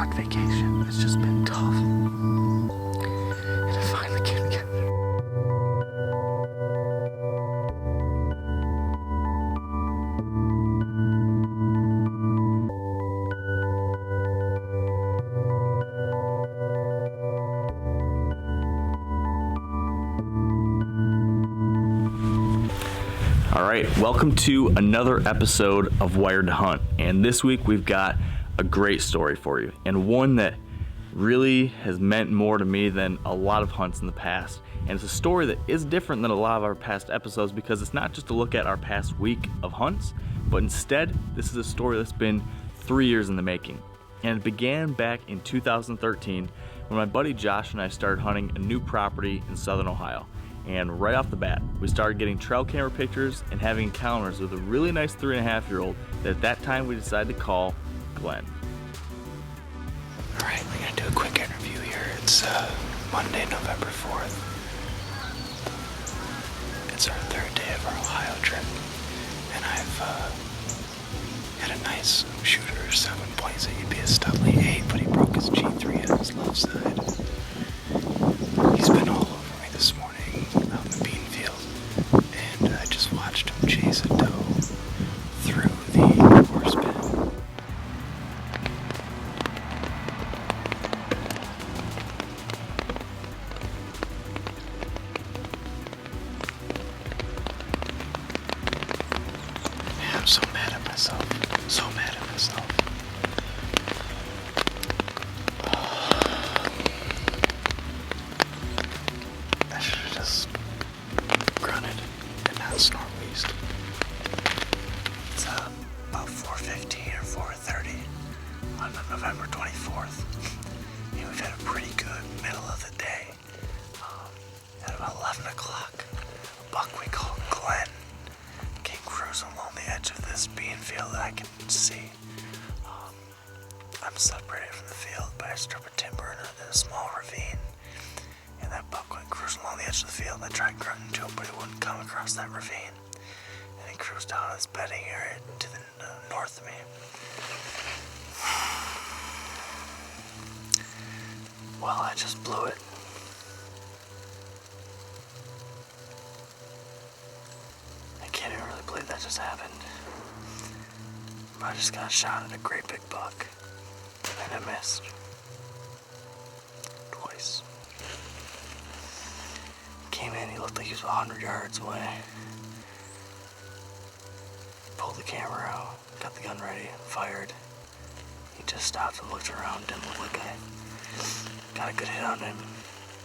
work vacation. It's just been tough. And I finally came together. All right, welcome to another episode of Wired to Hunt. And this week we've got a great story for you, and one that really has meant more to me than a lot of hunts in the past. And it's a story that is different than a lot of our past episodes because it's not just a look at our past week of hunts, but instead this is a story that's been 3 years in the making. And it began back in 2013 when my buddy Josh and I started hunting a new property in southern Ohio. And right off the bat, we started getting trail camera pictures and having encounters with a really nice 3.5-year-old that at that time we decided to call Glenn. All right, we're gonna do a quick interview here. It's Monday, November 4th. It's our third day of our Ohio trip, and I've had a nice shooter 7.8. He'd be a Studley 8, but he broke his G3 on his left side. He's been all over me this morning out in the bean field, and I just watched him chase a doe through the horse pen. Man, I'm so mad at myself. So mad at myself. I should have just grunted and not snort wheezed. It's about 4:15 or 4:30 on November 24th. And we've had a pretty good middle of the day. At about 11 o'clock, a buck we call Glenn came cruising along the edge of this bean field that I can see. I'm separated from the field by a strip of timber and a small ravine. And that buck went cruising along the edge of the field. I tried grunting to him, but he wouldn't come across that ravine. And he cruised down his bedding area to the north of me. Well, I just blew it. I can't even really believe that just happened. I just got shot at a great big buck. And I missed. Twice. Came in, he looked like he was 100 yards away. Pulled the camera out, got the gun ready, fired. He just stopped and looked around, didn't look like I got a good hit on him.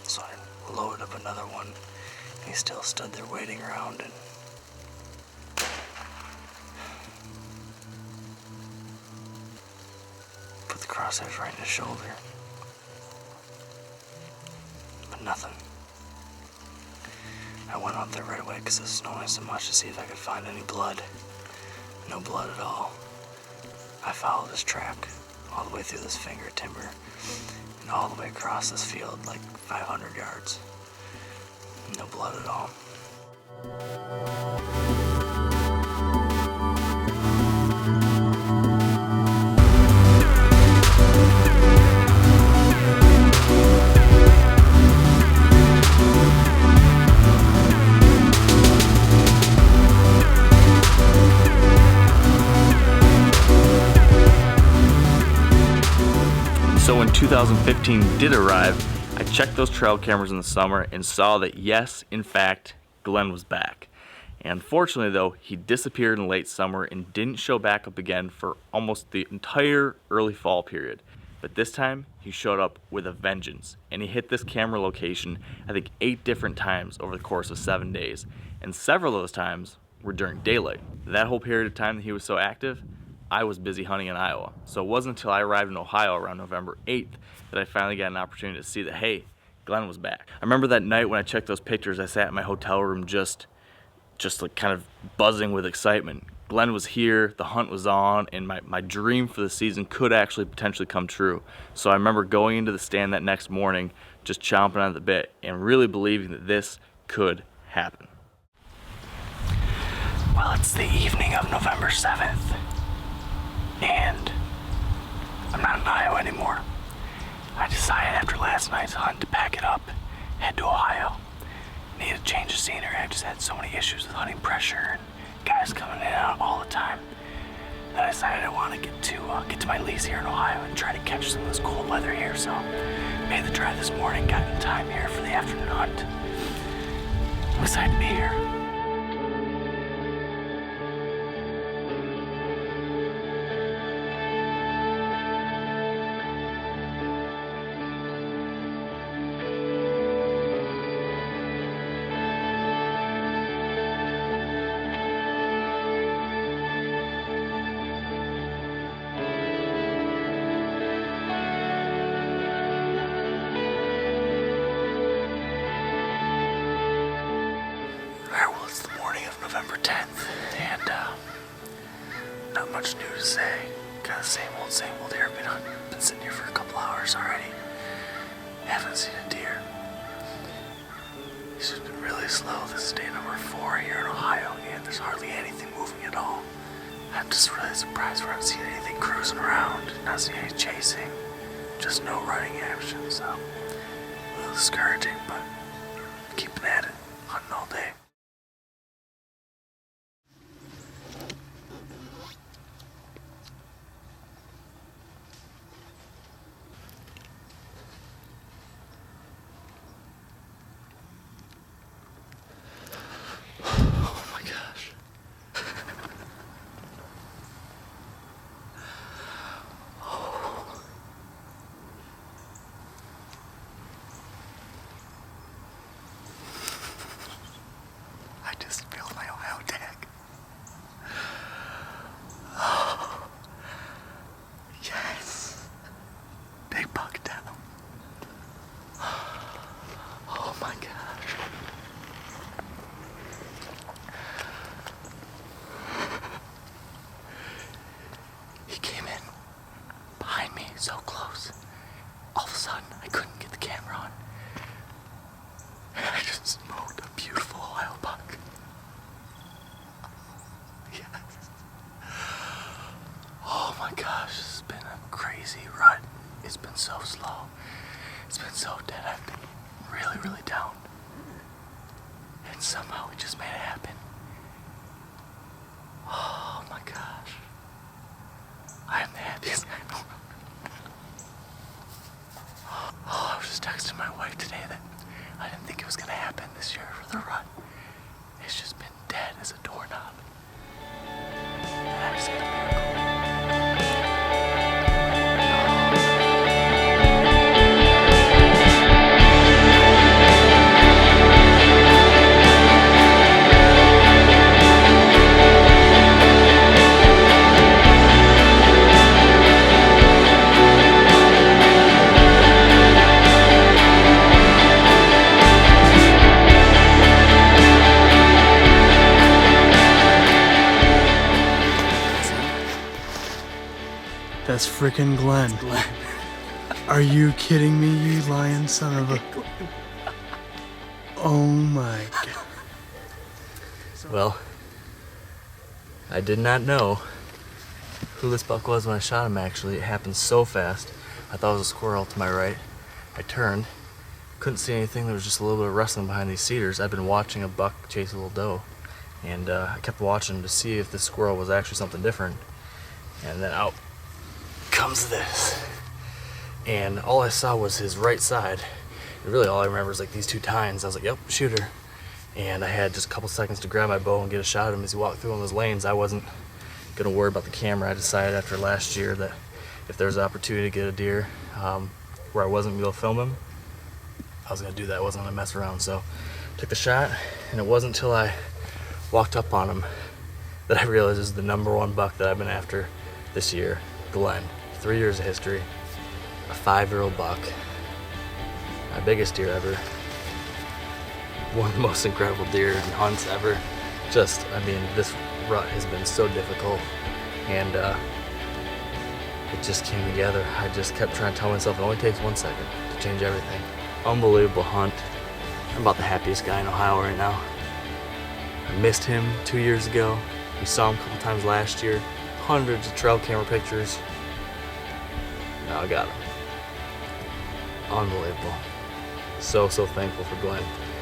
So I loaded up another one, and he still stood there waiting around and put the crosshairs right in his shoulder. But nothing. I went up there right away because it was snowing so much to see if I could find any blood. No blood at all. I followed his track all the way through this finger timber and all the way across this field like 500 yards. No blood at all. So when 2015 did arrive, I checked those trail cameras in the summer and saw that yes, in fact, Glenn was back. And unfortunately though, he disappeared in late summer and didn't show back up again for almost the entire early fall period. But this time, he showed up with a vengeance, and he hit this camera location, I think 8 different times over the course of 7 days. And several of those times were during daylight. That whole period of time that he was so active, I was busy hunting in Iowa. So it wasn't until I arrived in Ohio around November 8th that I finally got an opportunity to see that, hey, Glenn was back. I remember that night when I checked those pictures, I sat in my hotel room just like kind of buzzing with excitement. Glenn was here, the hunt was on, and my dream for the season could actually potentially come true. So I remember going into the stand that next morning, just chomping on the bit and really believing that this could happen. Well, it's the evening of November 7th, and I'm not in Iowa anymore. I decided after last night's hunt to pack it up, head to Ohio. Needed a change of scenery. I just had so many issues with hunting pressure and guys coming in and out all the time. Then I decided I want to get to my lease here in Ohio and try to catch some of this cold weather here. So made the drive this morning, got in time here for the afternoon hunt. I'm excited to be here. November 10th, and not much new to say. Kind of same old deer. Been sitting here for a couple hours already. Haven't seen a deer. He's just been really slow. This is day number 4 here in Ohio, and there's hardly anything moving at all. I'm just really surprised we haven't seen anything cruising around, not seeing any chasing, just no running action. So a little discouraging, but keeping at it, hunting all day. I just filled my Ohio tag. Oh, yes. Big buck down. Oh my gosh. He came in behind me so close. All of a sudden, I couldn't get the camera on. And I just smoked a beautiful Ohio buck. Yes. Oh my gosh, this has been a crazy rut. It's been so slow. It's been so dead. I've been really, really down. And somehow we just made it happen. Oh my gosh. I am the happiest guy in the world. Oh, I was just texting my wife today that I didn't think it was going to happen this year for the rut. It's just been dead as a doorknob. And I just had a miracle. That's frickin' Glenn. Are you kidding me, you lying son of a... Oh my god. Well, I did not know who this buck was when I shot him, actually. It happened so fast. I thought it was a squirrel to my right. I turned, couldn't see anything. There was just a little bit of rustling behind these cedars. I've been watching a buck chase a little doe, and I kept watching to see if this squirrel was actually something different. And then out comes this. And all I saw was his right side. And really all I remember is like these two tines. I was like, yep, shoot her. And I had just a couple seconds to grab my bow and get a shot at him as he walked through one of those lanes. I wasn't gonna worry about the camera. I decided after last year that if there's an opportunity to get a deer where I wasn't gonna film him, I was gonna do that. I wasn't gonna mess around. So took the shot, and it wasn't until I walked up on him that I realized this is the #1 buck that I've been after this year. Glenn, 3 years of history, a 5-year-old buck, my biggest deer ever, one of the most incredible deer and hunts ever. Just, I mean, this rut has been so difficult, and it just came together. I just kept trying to tell myself it only takes 1 second to change everything. Unbelievable hunt. I'm about the happiest guy in Ohio right now. I missed him 2 years ago. We saw him a couple times last year. Hundreds of trail camera pictures. Now I got him. Unbelievable. So thankful for Glenn.